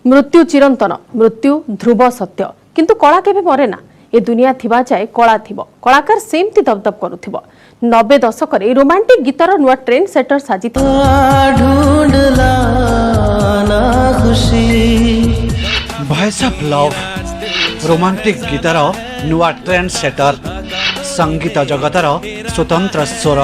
मृत्यु चिरंतन मृत्यु ध्रुव सत्य किंतु कला केबे मरे ना। ए दुनिया थिबा जाए कला थिबो कलाकार सेमती दबदब करुथिबो। 90 दशक रे रोमांटिक गीतर नुआ trend setter Sajit voice of love romantic गीतर नुआ ट्रेंड सेटर संगीत जगतर स्वतंत्र स्वर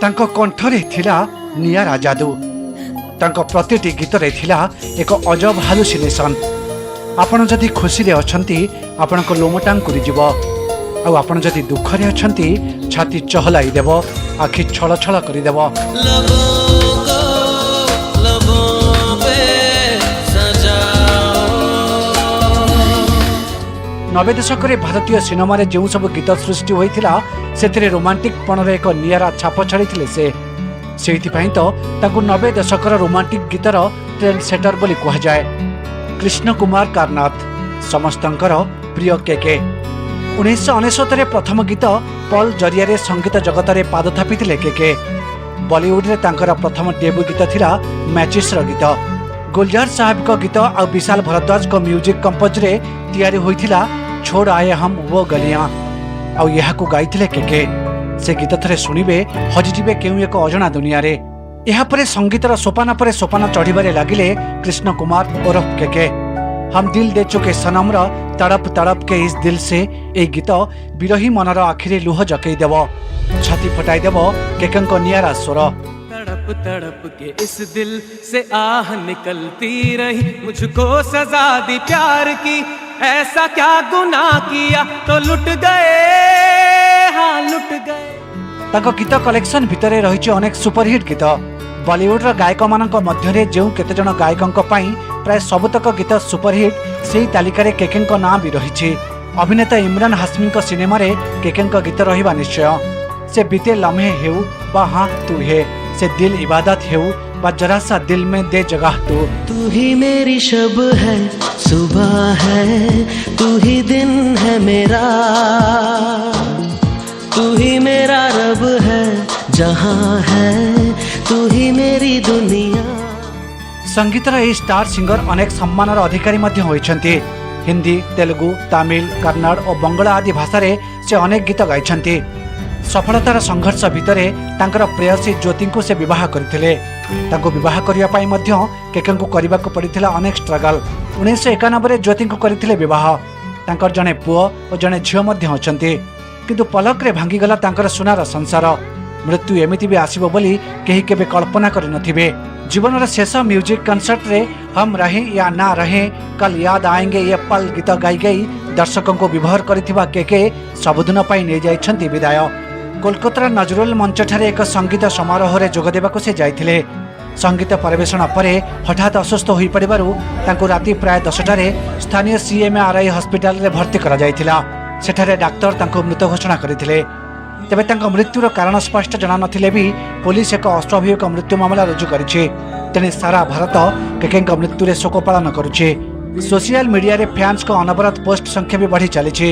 तांको कंठरे थिला नियारा जादू तांको प्रतिटी गीतरे थिला एक अजब हालुसिनेशन। आपण जदि खुशी रे अछंती आपण को लोमटांग करि जिवो आ आपण जदि दुख रे अछंती छाती चहलाई देबो आखि छळ छळ करि देबो। 90 दशक रे भारतीय सिनेमा रे जो सब गीत सृष्टि होइथिला सेथिरे रोमांटिक पणर एक नियारा छाप छाड़िथिले सेइथि पई तो ताकू 90 दशकर रोमांटिक गीतर ट्रेंड सेटर बोली कहा जाए। कृष्ण कुमार कारनाथ समस्तंकर प्रिय केके 1969 रे प्रथम गीत पल जरिया रे संगीत जगत रे पाद थापिथिले केके। बॉलीवुड रे तांकर प्रथम डेब्यू गीत थिला मैचिस रो गीत। गुलजार साहब को गीत और विशाल भरद्वाज को म्यूजिक कंपोज रे तैयारी होइथिला छोड़ आए हम वो गलियां और यह को गाइथिले केके। से गीत थरे सुनिबे हजिजिबे केउ एक अजणा दुनिया रे। यह परे संगीतर सोपाना परे सोपाना चढ़िबारे लागिले कृष्ण कुमार उर्फ केके। हम दिल दे चुके सनम रा तड़प तड़प के इस दिल से ए गीत बिरही मनर आखिरे लुह जकई देबो छाती फटाई देबो केकंको नियारा स्वर। तड़प तड़प के इस दिल से आह निकलती रही मुझको सजा दी प्यार की ऐसा क्या गुनाह किया तो लुट गए हाँ लुट गए। ताको गीत कलेक्शन भितरे रहिछि अनेक सुपरहिट गीत। बॉलीवुड रा गायक मानक मध्यरे जेउ केते जण गायकंक पई प्राय सबतक गीत सुपरहिट सेही तालिका रे केकेंक नाम भी रहिछि। अभिनेता इमरान हाशमी को सिनेमा रे केकेंक गीत रहिबा निश्चय। से बीते लम्हे हेउ बा हाँ तू है से दिल इबादत हेउ बा जरा सा दिल में दे जगह तू ही मेरी शब है सुबह है तू ही दिन है मेरा तू ही मेरा रब है जहां है तू ही मेरी दुनिया। संगीतर ए स्टार सिंगर अनेक सम्मानर अधिकारी मध्य होइछन्ति। हिंदी तेलुगु तमिल कन्नड़ और बंगला आदि भाषा रे से अनेक गीत गाइछन्ति। सफलतार संघर्ष भितरे तांकर प्रेयसी ज्योति को से विवाह करथिले। तांको विवाह करिया पाई मध्य केकेंको करिबा को पड़िथिला अनेक स्ट्रगल। 1991 रे ज्योति को करथिले विवाह। तांकर जने पुओ और जने झियो मध्य अछन्ति किंतु पलक रे भांगी गला तांकर सुनार संसार। मृत्यु एमिति भी आसीबो बोली केही केबे कल्पना करि नथिबे। जीवन रे शेष म्यूजिक कंसर्ट रे हम रहे या ना रहे कल याद आएंगे ये पल गीत गाई गई दर्शकों को विभोर करिथिबा केके सबुदिन पाई नै जाइछन्ति विदाय। कोलकाता नजरुल मंच ठारे एक संगीत समारोह रे जोग देबाको से जाइथिले। संगीत परिवेषण परे हठात अस्वस्थ होई पड़िबारु तांको राति प्राय 10टारे स्थानीय सीएमआरआई हॉस्पिटल रे भर्ती करा जाइथिला। सेठारे डाक्टर तांको मृत घोषणा करथिले। तेबे तांको मृत्युर कारण स्पष्ट जणा नथिले भी पुलिस एक अस्वाभाविक मृत्यु मामला रुजु करिछि। तेने सारा भारत केकेंको मृत्यु रे शोक पालन करुछि। सोशल मीडिया रे फैंस को अनवरत पोस्ट संख्या भी बढ़ी चलीछि।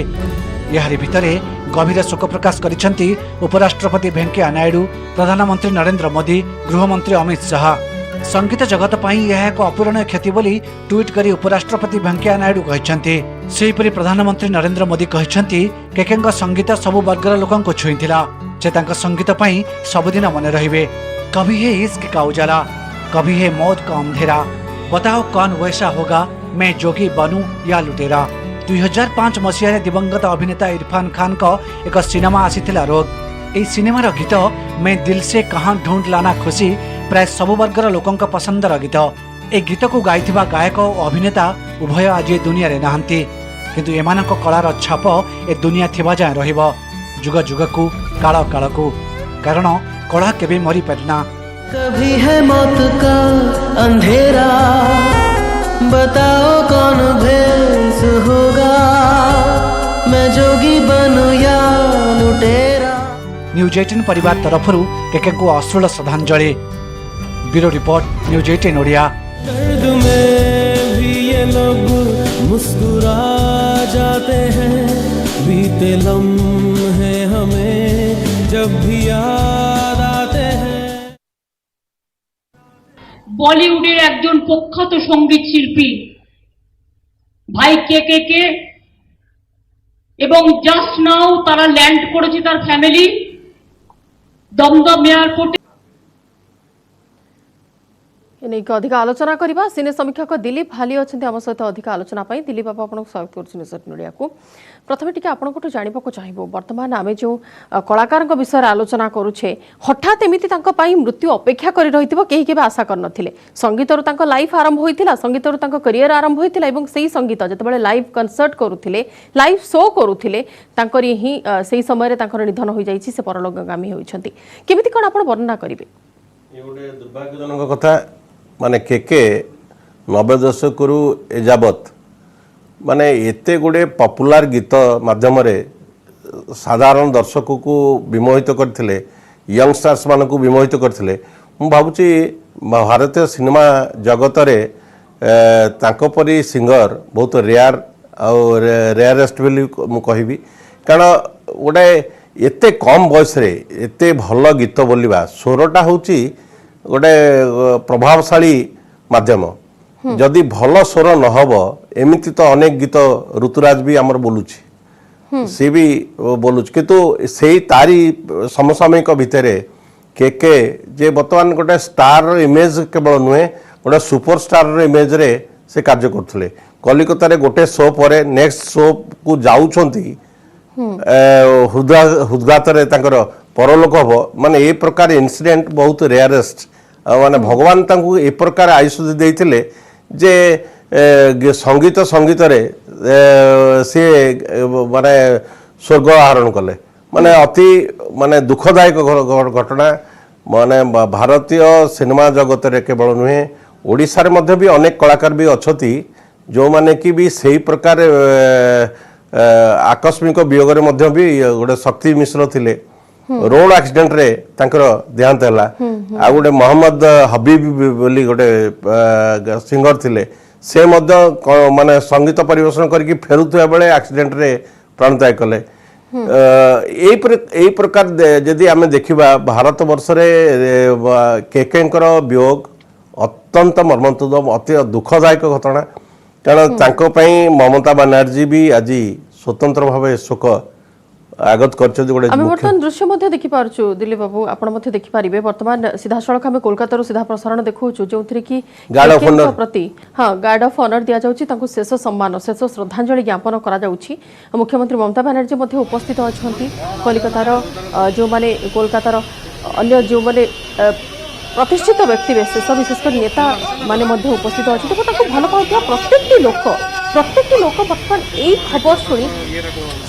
यारी भितरे गभीर शोक प्रकाश करिसेंती उपराष्ट्रपति वेंकैया नायडू, प्रधानमंत्री नरेंद्र मोदी, गृहमंत्री अमित शाह। संगीत जगत पई यह एक अपूरणीय क्षति बोली ट्वीट करी उपराष्ट्रपति वेंकैया नायडू कहिसेंती। सेहिपरि प्रधानमंत्री नरेंद्र मोदी कहिसेंती केकेंक संगीत सबु वर्गर लोकन को छुईथिला। से तांका संगीत पई सबुदिन मने रहिबे। कभी है इश्क का उजाला कभी है मौत का अंधेरा बताओ कौन वैसा होगा मैं जोगी बनूं या लुटेरा। 2005 मसीह दिवंगत अभिनेता इरफान खान का एक सिनेमा आसीथिला रोग। ए सिनेमार गीत मैं दिल से कहां ढूंढ लाना खुशी प्राय सब वर्गर लोकों पसंदर गीत। ए गीत को गाइथिबा गायक और अभिनेता उभय आज दुनिया रे नाहंती किंतु एमानक कलार छाप ए दुनिया थिबा जाय रहिबो जुग जुग को काल काल को कारण कला केबे मरी परना। कभी है मौत का अंधेरा बताओ कौन भेस होगा मैं जोगी बनूं या लुटेरा। न्यूज 18 परिवार तरफरु केके को अश्रुल श्रद्धांजलि। Bureau report news 18 Odia. दर्द में भी ये लोग मुस्कुरा जाते हैं बीते लम्हे हमें जब भी याद आते हैं। বলিউডের একজন প্রখ্যাত সঙ্গীত শিল্পী ভাই কে এবং জাস্ট নাও তারা ল্যান্ড করেছে তার ফ্যামিলি দমদম এয়ারপোর্টে। एनेक अधिक आलोचना करबा सिने समीक्षक दिलीप हाली अछंती हम सहित अधिक आलोचना पाई। दिलीप बाबू आपन स्वागत करछु निसर्ग मीडिया को। प्रथमे टिके आपन कोठो जानिबा को चाहिबो वर्तमान आमे जो कलाकार विषय आलोचना करूछे हठात एमिति तांको पाई मृत्यु अपेक्षा करि रहितबो केही केबे आशा कर नथिले। संगीतरु तांको लाइफ आरंभ होइतिला, संगीतरु तांको करियर आरंभ होइतिला एवं सेही संगीत जतबेले लाइव कंसर्ट करूथिले, लाइव शो करूथिले तांकरी ही सेही समय रे तांकर निधन होई जाईछि, से परलोकगामी होइछंती। केमिति कोन आपन वर्णना करिवे? ये गोटे दुर्भाग्यजनक कथा माने के 90 दशक एजावत माने एते गुड़े पॉपुलर गीत माध्यम साधारण दर्शक को विमोहित करथिले, यंगस्टर्स मान को विमोहित करथिले। मु भाबुची भारतीय सिनेमा जगत रे तांको परी सिंगर बहुत रेयर और रेयरेस्ट बोली मु कहबी, कारण गोटे एते कम बयस रे एते भल गीत बोलिबा स्वरटा होची गोटे प्रभावशाली माध्यम। जदि भल स्वर न हबो एमिति तो अनेक गीत ऋतुराज भी आमर बोलुची, सी भी बोलुची, किंतु सेही तारी समसामयिक भितरे के जे वर्तमान गोटे स्टार इमेज केवल नुहे गोटे सुपरस्टार इमेज रे से कार्य करथले। कलिकता रे गोटे शो परे नेक्स्ट शो को जाउछंती हृदघात परलोक हम माने ए प्रकार इन्सिडेंट बहुत रेयरेस्ट। माने भगवान तांकु ए प्रकार आयुष देइथिले जे संगीत संगीत रे से माने स्वर्ग आहरण कले। माने अति माने दुखदायक घटना। माने भारतीय सिनेमा जगत रे केवल नुहे ओडिसा रे मध्य भी अनेक कलाकार भी अछती जो माने कि भी सही प्रकार आकस्मिक वियोग रे मध्य भी गोटे शक्ति मिश्र थिले रोड एक्सीडेंट रे तांकर देहांत हैला। आ गोटे मोहम्मद हबीब बोली गोटे सिंगर थिले, से मध्य माने संगीत परिवेशन करके फेरुथुआ बेले एक्सीडेंट रे प्राणत्याग कले। एई प्रकार जदि आमे देखिबा भारत वर्ष रे केकेंकर वियोग अत्यंत मर्मन्तुद अति दुखदायक घटना। कारण तांको पई ममता बनर्जी भी आज स्वतंत्र भाव शोक आगत बर्तमान दृश्य मध्य देखि पारछु। दिलीप बाबू आपण मध्य देखि पारिबे वर्तमान सीधा सड़क हम कोलकाता सीधा प्रसारण देखौछु जोंथरे कि गार्ड ऑफ ऑनर प्रति गार्ड ऑफ ऑनर दिया जाउछि, तांको शेष सम्मान शेष श्रद्धांजलि ज्ञापन करा जाउछि। मुख्यमंत्री ममता बनर्जी मध्य उपस्थित अछंती। कोलकातार जो माने कोलकातार अन्य जो माने प्रतिष्ठित व्यक्ति विशेष विशेषकर नेता माने मध्य उपस्थित अच्छे। भल पाउथुवा प्रत्येक लोक बर्तमान यही खबर शुणी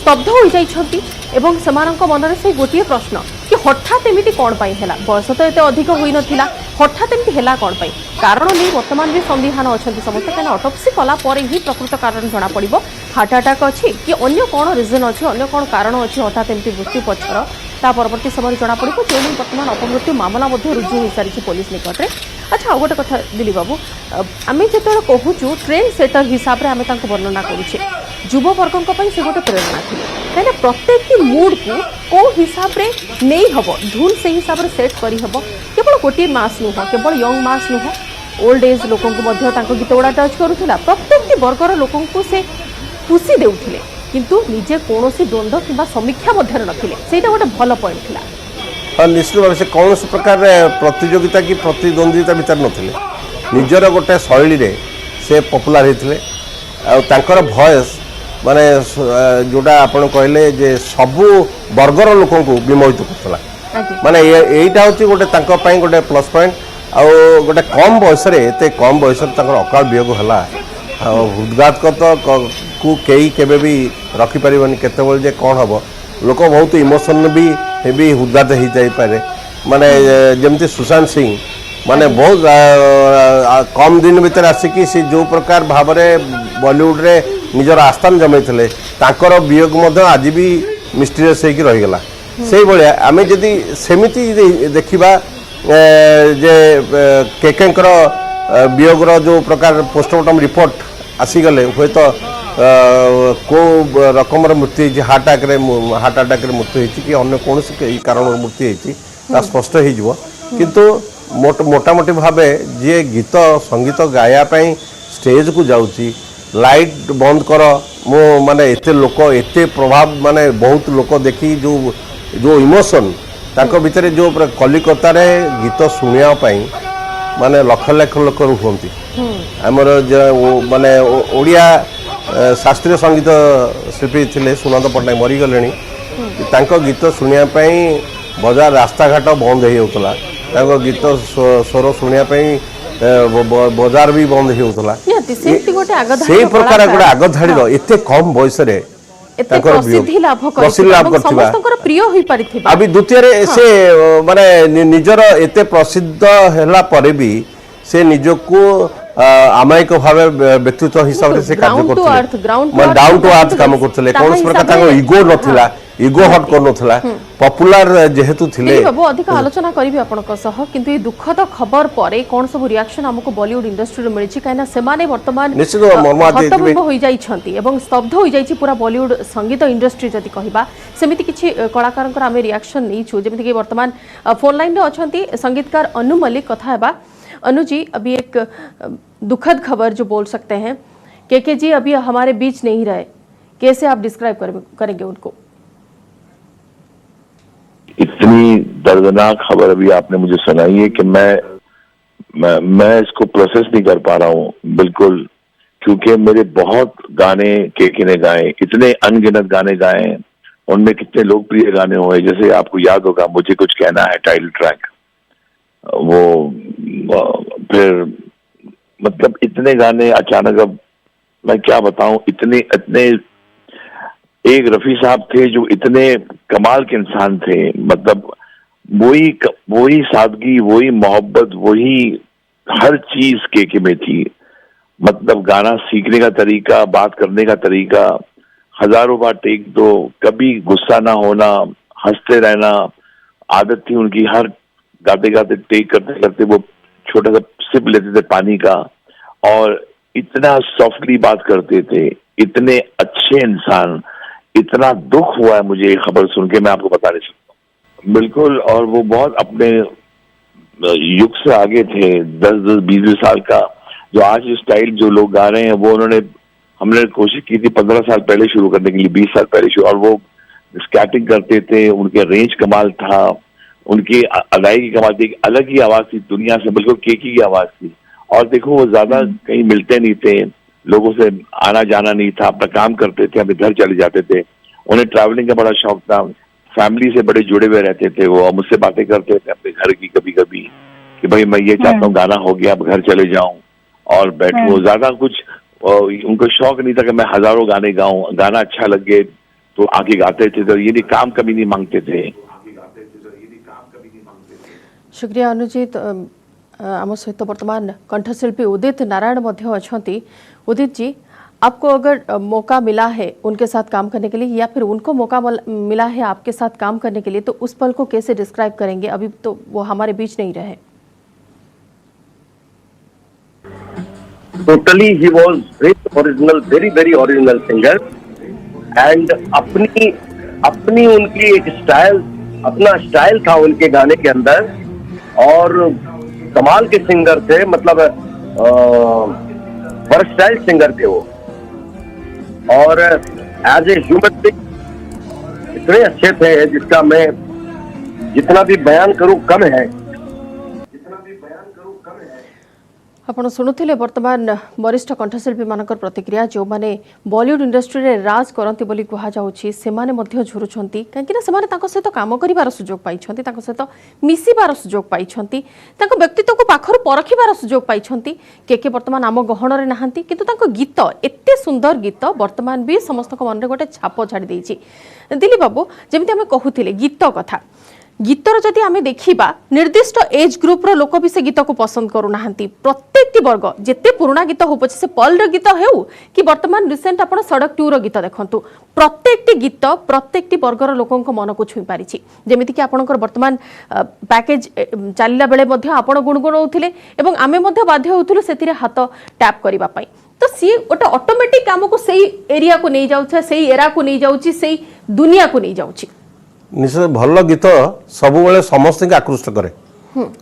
स्तब्ध हो जाइछंती एवं सेमानंक मनरे से गोटे प्रश्न कि हठात एमिति कोन पई हैला। बयस तो एते अधिक होई नथिला, हठात एमिति हैला कोन पई? कारण नहीं वर्तमान भी संदिहान अछंती समस्त, कहना ऑटोप्सी कला पर ही प्रकृत कारण जना पड़िबो। हार्ट अटैक अछि कि अन्य कोन रीजन अछि, अन्य कोन कारण अछि हठात एमिति मृत्यु पछर ता परवर्ती समय जना पड़िबो। जो वर्तमान अपमृत्यु मामला मध्य रुजु हो सारी पुलिस निकट में। अच्छा गोटे कथा दिलीप बाबू, आम जो कहूँ ट्रेंड सेटर हिसाब से आम वर्णना करुचे युववर्गों से गोटे प्रेरणा थी कहीं प्रत्येक मुड को कौ हिसाब से नहीं हम धुन से हिसाब से सेट करहब। केवल गोटे मास नुह, केवल यंग मास नुह, ओल्ड एज लोक गीत गुड़ा टच करूला। प्रत्येक वर्गर लोक से खुशी देउथिले किंतु निजे कौन द्वंद्व कि समीक्षा मध्य नथिले। सेटा गोटे भल पॉइंट थिला। हाँ निश्चित भाव से कौन प्रकार प्रतियोगिता की प्रतिद्वंदिता भितर नथिले, निजर गोटे शैली रे से पॉपुलर होते। भॉइस माने जोटा आपण कहले जे सबु वर्गर लोक को विमोहित करथला। माने एटा होची गोटे तांको पई गोटे प्लस पॉइंट। आ गोटे कम बयस रे एते कम बयस अकाल वियोग हला। हृदघात को कई केबे भी रखी परिबनी केतेबेल जे कोन हबो। लोक बहुत इमोशन भी हेबी हृदघात हो जाई पारे। माने जेमती सुशांत सिंह माने बहुत कम दिन भीतर आसिकी से जो प्रकार भाव में बॉलीवुड रे निजर आस्थान जमाई तांकर वियोग मध्य आज भी मिस्टीरियस होकर रहीगला। से भाया आम जदि सेमिति देखा जे केकेंकर वियोगर जो प्रकार पोस्टमार्टम रिपोर्ट आसीगले हुए तो को रकमर मृत्यु होती हार्ट अटैक मृत्यु होती कि अन्य कौन कारण मृत्यु होती स्पष्ट हो किंतु मोटामोटी भाव जी गीत संगीत गायापाई स्टेज को जाऊँगी लाइट बंद कर मो माने एते लोक एते प्रभाव माने बहुत लोक देखी जो इमोशन ताको भितर जो कलिकता रे गीत सुनिया पाई माने लक्ष लक्ष लोक रुहंती हमर माने ओडिया शास्त्रीय संगीत शिल्पी थिले सुनंद पट्टनायक मरी गलेनी तांको गीत सुनिया पाई बाजार रास्ता घाट बंद हो जाउतला तांको गीत स्वर सुनिया पाई बाजार भी बंद हो जाउतला से प्रकार गोटे आगधाड़ी एते कम बयस रे प्रसिद्धि लाभ करथिबा प्रिय होई परिथिबा अभी द्वितीय रे से माने निजर एते प्रसिद्ध हैला परे भी से निजको आमायिक भाव व्यक्तित्व हिसाब से कार्य करथले डाउन टू अर्थ काम करथले कोन प्रकार ताको ईगो नथिला ईगो हट कर नथिला पॉपुलर जेहेतु थिले बाबू अधिक आलोचना करिवि आपनक सह किंतु ई दुखद खबर परे कोन सब रिएक्शन हमको बॉलीवुड इंडस्ट्री रे मिलिछि काइना सेमाने वर्तमान निश्चित मर्माहत होई जाई छंती एवं स्तब्ध होई जाई छि पूरा बॉलीवुड संगीत इंडस्ट्री जति कहिबा सेमिति किछि कलाकारंकर आमे रिएक्शन नै छु जेमिति कि वर्तमान फोन लाइन रे अछंती संगीतकार अनु मल्लिक कथा हेबा अनु जी अभी एक दुखद खबर जो बोल सकते हैं के जी अभी हमारे बीच नहीं रहे कैसे आप डिस्क्राइब करेंगे उनको इतनी दर्दनाक खबर अभी आपने मुझे सुनाई है कि मैं इसको प्रोसेस नहीं कर पा रहा हूँ बिल्कुल क्योंकि मेरे बहुत गाने के ने गाए इतने अनगिनत गाने गाए उनमें कितने लोकप्रिय गाने हुए जैसे आपको याद होगा मुझे कुछ कहना है टाइटल ट्रैक वो फिर मतलब इतने गाने अचानक अब मैं क्या बताऊं इतने एक रफी साहब थे जो इतने कमाल के इंसान थे मतलब वही सादगी वही मोहब्बत वही हर चीज के में थी मतलब गाना सीखने का तरीका बात करने का तरीका हजारों बार टेक दो कभी गुस्सा ना होना हंसते रहना आदत थी उनकी हर गाते गाते टेक करते करते वो छोटा सा सिप लेते थे पानी का और इतना सॉफ्टली बात करते थे इतने अच्छे इंसान इतना दुख हुआ है मुझे ये खबर सुन के मैं आपको बता नहीं सकता बिल्कुल और वो बहुत अपने युग से आगे थे 10-20 साल का जो आज स्टाइल जो लोग गा रहे हैं वो हमने कोशिश की थी 15 साल पहले शुरू करने के लिए 20 साल पहले शुरू और वो स्कैटिंग करते थे उनके रेंज कमाल था उनकी अदायगी कमाल थी अलग ही आवाज थी दुनिया से बिल्कुल केकी की आवाज थी और देखो वो ज्यादा कहीं मिलते नहीं थे लोगों से आना जाना नहीं था अपना काम करते थे अपने घर चले जाते थे उन्हें ट्रैवलिंग का बड़ा शौक था फैमिली से बड़े जुड़े हुए रहते थे वो मुझसे बातें करते थे अपने घर की कभी कभी कि भाई मैं ये चाहता हूँ गाना हो गया अब घर चले जाऊं और बैठो ज्यादा कुछ उनको शौक नहीं था कि मैं हजारों गाने गाऊं गाना अच्छा लगे तो आगे गाते थे तो ये काम कभी नहीं मांगते थे शुक्रिया अनुजित आम सहित वर्तमान कंठशिल्पी उदित नारायण अच्छा उदित जी आपको अगर मौका मिला है उनके साथ काम करने के लिए या फिर उनको मौका मिला है आपके साथ काम करने के लिए तो उस पल को कैसे डिस्क्राइब करेंगे अभी तो वो हमारे बीच नहीं रहे Totally he was very original singer and अपनी उनकी एक अपना स्टाइल था उनके गाने के अंदर और कमाल के सिंगर थे मतलब वर्सटाइल सिंगर थे वो और एज ए ह्यूमन बीइंग इतने अच्छे थे जिसका मैं जितना भी बयान करूं कम है आपण शुणुले वर्तमान वरिष्ठ कंठशिल्पी मानकर प्रतिक्रिया जो माने बॉलीवुड इंडस्ट्री रे राज करंती बोली कहा जाउछि सेमाने मध्य झुरुछंती काहेकि सेमाने ताको सहित काम करिवार सुजोग पाइछंती ताको सहित मिसिबार सुजोग पाइछंती ताको व्यक्तित्व को पाखर परखिबार सुजोग पाइछंती के वर्तमान आम गहन रे नाहंती किंतु ताको गीत एते सुंदर गीत वर्तमान भी समस्त मन रे गोटे छाप छाड़ी देछि दिलीप बाबू जेमिति हमें कहूतिले गीत कथा गीतर जदि आमे देखिबा निर्दिष्ट एज ग्रुप रो लोक भी से गीत को पसंद करू नाहंती प्रत्येकटी वर्ग जेते पुराना गीत हो पछे से पल रो गीत हेउ कि वर्तमान रिसेंट आपण सड़क 2 रो गीत देखंतु प्रत्येकटी गीत प्रत्येकटी वर्ग रो लोकन को मन को छुई पारिछि जेमिति कि आपणकर वर्तमान पैकेज चलिला बेले मध्ये आपण गुणगुण होउथिले एवं आमे मध्ये बाध्य होउथुलु सेतिरे हाथ टैप करिबा पई तो सी गोटे ऑटोमेटिक काम को सही एरिया को नहीं जाउछ सही एरा को नहीं जाउची सही दुनिया को नहीं जाउची निश्चय भल गीत सब बेले समस्त के आकृष्ट करे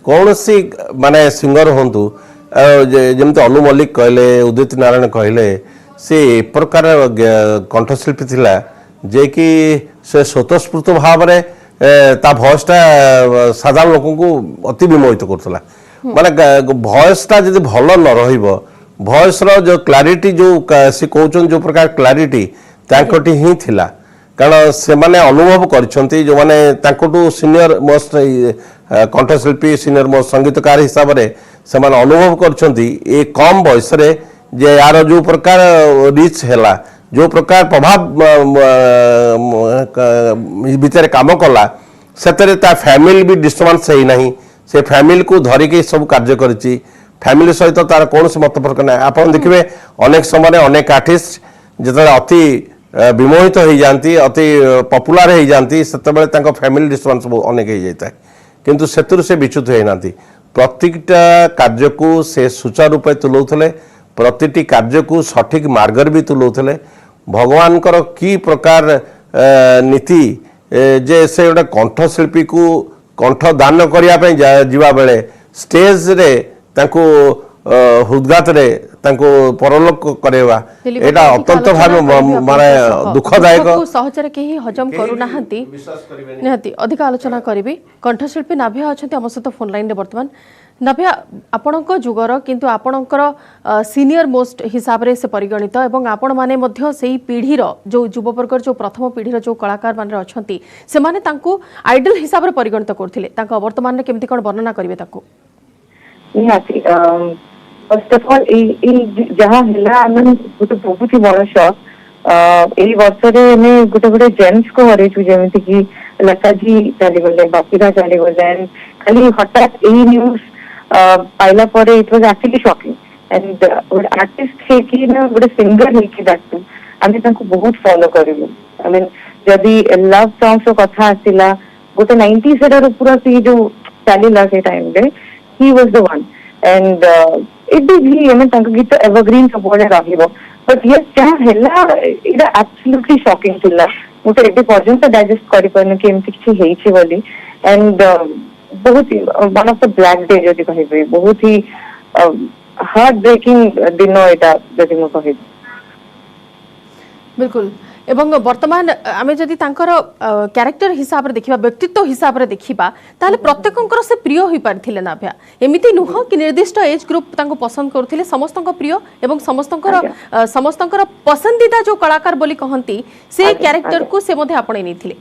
कौन सी माने सिंगर होंतु जमते अनु मल्लिक कहले उदित नारायण कहले से एक प्रकार कंठशिल्पी थिला जे कि से स्वतःस्फूर्त भाव रे ता भॉइसटा साधारण लोक को अति विमोहित करतला माने भॉइसटा जदि भल न रहिबो भॉइस रो जो क्लैरिटी जो से कहउछन जो प्रकार क्लैरिटी तांकोटी ही थिला कारण से माने अनुभव करछंती जो माने तांकोटू सीनियर मोस्ट कंठशिल्पी सीनियर मोस्ट संगीतकार हिसाब रे से माने अनुभव करछंती ए कम वॉइस रे जे यार जो प्रकार रिच हैला जो प्रकार प्रभाव भीतर काम कला सेतरे ता फैमिली भी डिस्टर्बेंस है नहीं से फैमिली को धरिके सब कार्य करिछि फैमिली सहित तार कौन से मत फरक ना आप देखिए अनेक समय अनेक आर्टिस्ट जिते अति विमोहित हो जाती अति पपुलार हो जाती से फैमिली डिस्टर्बेंस अनेक हो जाता है किंतु सेतुर से विच्युत होना प्रत्येकटा कार्य को से सुचारू रूपे तुलाऊले प्रतिटी कार्य को सठिक मार्गर भी तुलाऊले भगवान की प्रकार नीति जे से गोटे कंठशिल्पी को कंठ दान करने जावा बेले स्टेज रे तांको हृदघात रे तांको परलोक करेवा एटा अत्यंत भाव माने दुखदायक सहजरे केही हजम करू नाहंती निहाती अधिक आलोचना करिबी कंठशिल्पी नाभिया अछंती हम सहित फोन लाइन रे वर्तमान नाभिया आपणक जुगर किंतु आपणकर सीनियर मोस्ट हिसाब रे से परिगणित एवं आपण माने मध्य सेही पीढ़ीर जो युववर्गर जो प्रथम पीढ़ीर जो कलाकार माने अछंती से माने तांको आइडल हिसाब रे परिगणित करथिले तांको वर्तमान रे केमति कोन वर्णना करिवे ताको निहाती फर्स्ट ऑफ ऑल जहाँ है आम गोटे बहुत ही बड़ शॉक यही वर्ष में गोटे गोटे जेम्स को हरइचु जमी कि लता जी चलीगले बापीदा चलीगले खाली हठात यही न्यूज पाइला पर it was actually shocking and गोटे आर्टिस्ट है कि ना गोटे सिंगर है कि दैट आमे तांको बहुत फॉलो करिलु आई मीन जदी लव सॉन्ग्स कथा आसिला गोटे 90s रे पूरा सी जो चलीला से टाइम रे he was the one and it is he I mean tanka git evergreen support rahibo but yes jaha hella it absolutely shocking thilla mute eighty पर्यंत digest करि परने कि एमति किछि हेइ छि बोली and बहुत ही one of the black day जदि कहिबे बहुत ही हार्ट ब्रेकिंग दिन एटा जदि म कहि बिल्कुल एवं वर्तमान आमे जदि तांकर कैरेक्टर हिसाब रे देखिबा व्यक्तित्व हिसाब रे देखिबा ताले प्रत्येकंकर से प्रिय होई पारथिले नाभ्या एमिति नुह कि निर्दिष्ट एज ग्रुप तांको पसंद करथिले समस्तंक प्रिय एवं समस्तंकर पसंदीदा जो कलाकार बोली कहंती से कैरेक्टर को से मध्ये आपणे नेथिले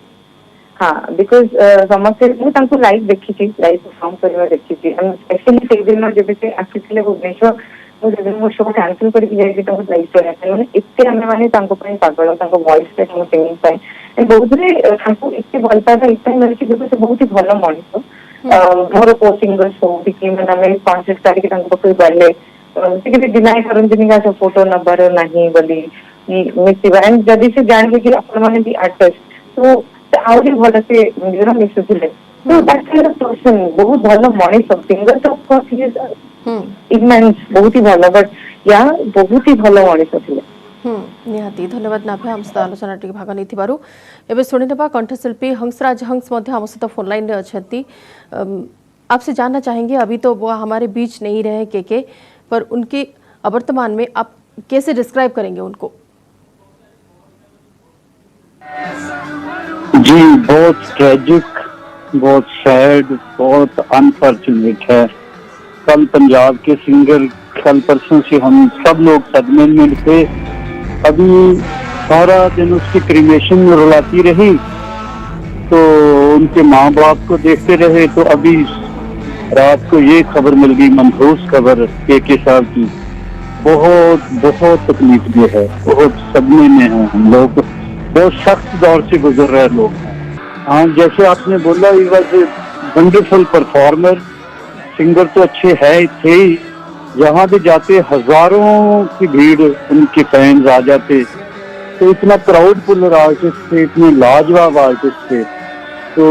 हां बिकॉज़ समस्त मु तांको लाइव देखिछि लाइव परफॉर्म करबा देखिछि एंड स्पेशली से दिन जेबे से आसीथिले भुवनेश्वर मो शो कैंसिल करके जाई तो लाइव कर माने इत्ते हमें माने तांको पई पागल तांको वॉइस पे तांको सिंगिंग पे एंड बहुत रे तांको इत्ते भल पाता इत्ते मेरे कि से बहुत ही भलो मनिस मोर को सिंगर शो दिखि माने हमें 5 तारीख तांको पई गले से के डिनाई करन का फोटो नंबर नहीं बोली मिसिबा एंड जदी से जान के कि अपन माने भी आर्टिस्ट तो आउरी भल से मेरा मिस थिले तो दैट काइंड ऑफ पर्सन बहुत भलो मनिस सिंगर तो of course he is immense बहुत ही भलो बट या बहुत ही भलो मनिस थिले निहाती धन्यवाद नाभ्या हम सहित आलोचना टी भाग नहीं थिबारु एबे सुनि देबा कंठशिल्पी हंसराज हंस मध्य हम सहित फोन लाइन रे अछंती आपसे जानना चाहेंगे अभी तो वो हमारे बीच नहीं रहे के पर उनके वर्तमान में आप कैसे डिस्क्राइब करेंगे उनको जी बहुत ट्रेजिक बहुत सैड बहुत अनफॉर्चुनेट है कल पंजाब के सिंगर कल परसों से हम सब लोग सदमे में थे अभी सारा दिन उसकी क्रीमेशन में रुलाती रही तो उनके माँ बाप को देखते रहे तो अभी रात को ये खबर मिल गई मनहूस खबर के साहब की बहुत बहुत तकलीफ में है बहुत सदमे में है हम लोग बहुत सख्त दौर से गुजर रहे लोग हाँ जैसे आपने बोला he was wonderful performer singer तो अच्छे है थे ही जहाँ भी जाते हजारों की भीड़ उनके फैंस आ जाते तो इतना प्राउड पुलर आर्टिस्ट थे इतने लाजवाब आर्टिस्ट थे तो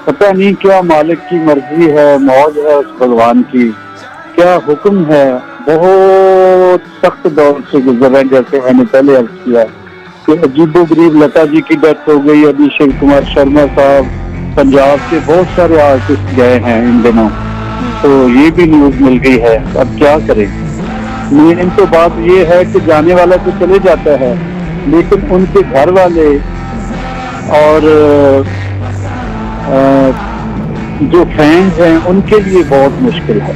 पता नहीं क्या मालिक की मर्जी है मौज है उस भगवान की क्या हुक्म है, बहुत सख्त दौर से गुजर रहे हैं। जैसे मैंने पहले अर्ज किया कि अजीबोगरीब लता जी की डेथ हो गई, अभिषेक कुमार शर्मा साहब, पंजाब से बहुत सारे आर्टिस्ट गए हैं इन दिनों, तो ये भी न्यूज मिल गई है। अब क्या करें? मेन तो बात ये है कि जाने वाला तो चले जाता है, लेकिन उनके घर वाले और जो फैंस हैं उनके लिए बहुत मुश्किल है।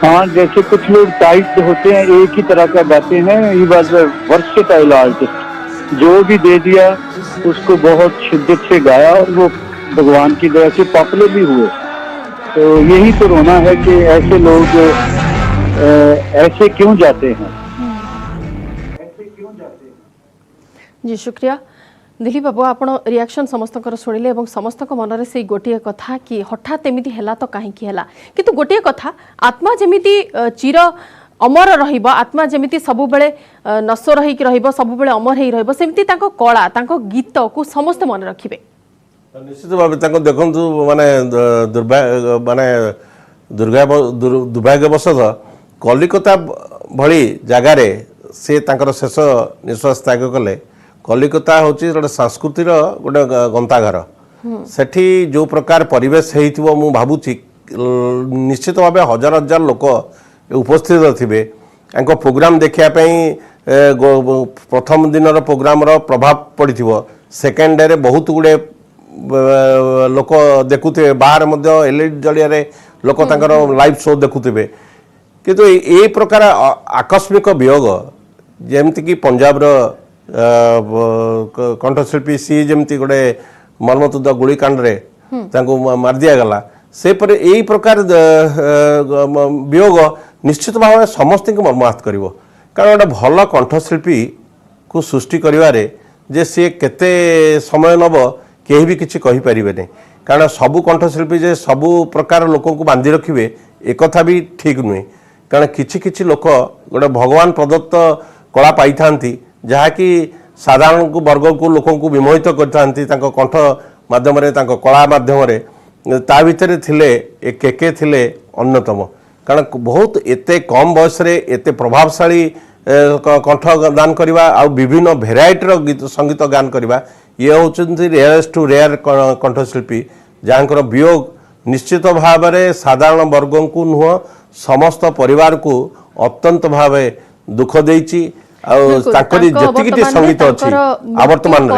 हाँ, जैसे कुछ लोग टाइप होते हैं, एक ही तरह का गाते हैं, ही वॉज वर्सेटाइल आर्टिस्ट, जो भी दे दिया उसको बहुत शिद्दत से गाया और वो भगवान की दया से पॉपुलर भी हुए। तो यही तो रोना है कि ऐसे लोग ऐसे क्यों जाते हैं। जी शुक्रिया दिलीप बाबू, आपण रिएक्शन समस्त शुणिले और समस्त मन से गोटे कथा कि हठात एमती है तो कहीं किंतु गोटे कथा आत्मा जमीती चिर अमर रहिबो, आत्मा जमीती सब बेले नश्वर होइक रहिबो, सब बेले अमर होई रहिबो, सेमती तांको कला तांको गीत को समस्त मन रखिबे। निश्चित भाव देखु माने दुर्भाग्यवशत कलिकता भली जगार से शेष निश्वास त्याग कले। कलिकता हूँ गोटे संस्कृतिर गोटे गंताघर, सेठी जो प्रकार परिवेश हो मु भावुची निश्चित भाव हजार हजार लोक उपस्थित थे प्रोग्राम देखापी। प्रथम दिन प्रोग्राम प्रभाव पड़ी सेकेंड डे रे बहुत गुड़े लोक देखुए, बाहर एलईडी जरिया लोक लाइव शो देखुए, किंतु ये प्रकार आकस्मिक वियोग जमती कि पंजाब कंठशिल्पी सी जमती गोटे मर्मतुद गुलिकांड रे मार दिगला, से पर यही प्रकार वियोग निश्चित भाव समस्त मर्माहत कर। कारण गोटे भल कंठशिल्पी को सृष्टि करिवारे जे सी केते समय नब केही भी किसी कहि परिबे नै। कारण सबु कंठशिल्पी जे सबु प्रकार लोक को बांधि रखिबे एक कथा भी ठीक नुहे। कारण किछि किछि लोक गोटे भगवान प्रदत्त कला पाई थांती, जहा कि साधारण वर्ग को लोक को विमोहित करथांती तांको कंठ माध्यम रे, तांको कला माध्यम रे। ता भितर थिले ए केके थिले अन्यतम। कारण बहुत एते कम बयस रे एते प्रभावशाली कंठ दान करवा आ विभिन्न भेराइटर गीत संगीत गान करवा, ये होचंती रेयरेस्ट टू रेयर कंठशिल्पी, जहाँकर वियोग निश्चित भाव में साधारण वर्ग को नुह समस्त परिवार को अत्यंत भाव दुख देइची। जी संगीत अच्छी आवर्तमान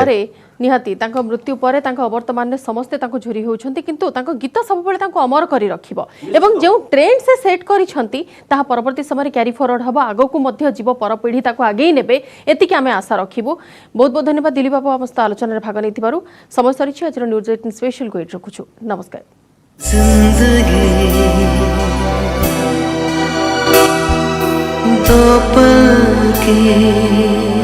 निहाती मृत्यु पर अवर्तमान समस्ते झुरी होती, किंतु गीत सब अमर कर रखिबो एवं जो ट्रेंड से सेट करिसंती ताहा परवर्ती समय क्यारी फॉरवर्ड हबो, आगो को मध्य जीव पर पीढ़ी ताको आगे नेबे, एतिके आमे आशा रखिबो। बहुत बहुत धन्यवाद दिलीप बाबू समस्त आलोचना भाग नहीं समय सरी। आज न्यूज 18 स्पेशल को एट रखुछु। नमस्कार। दो पल के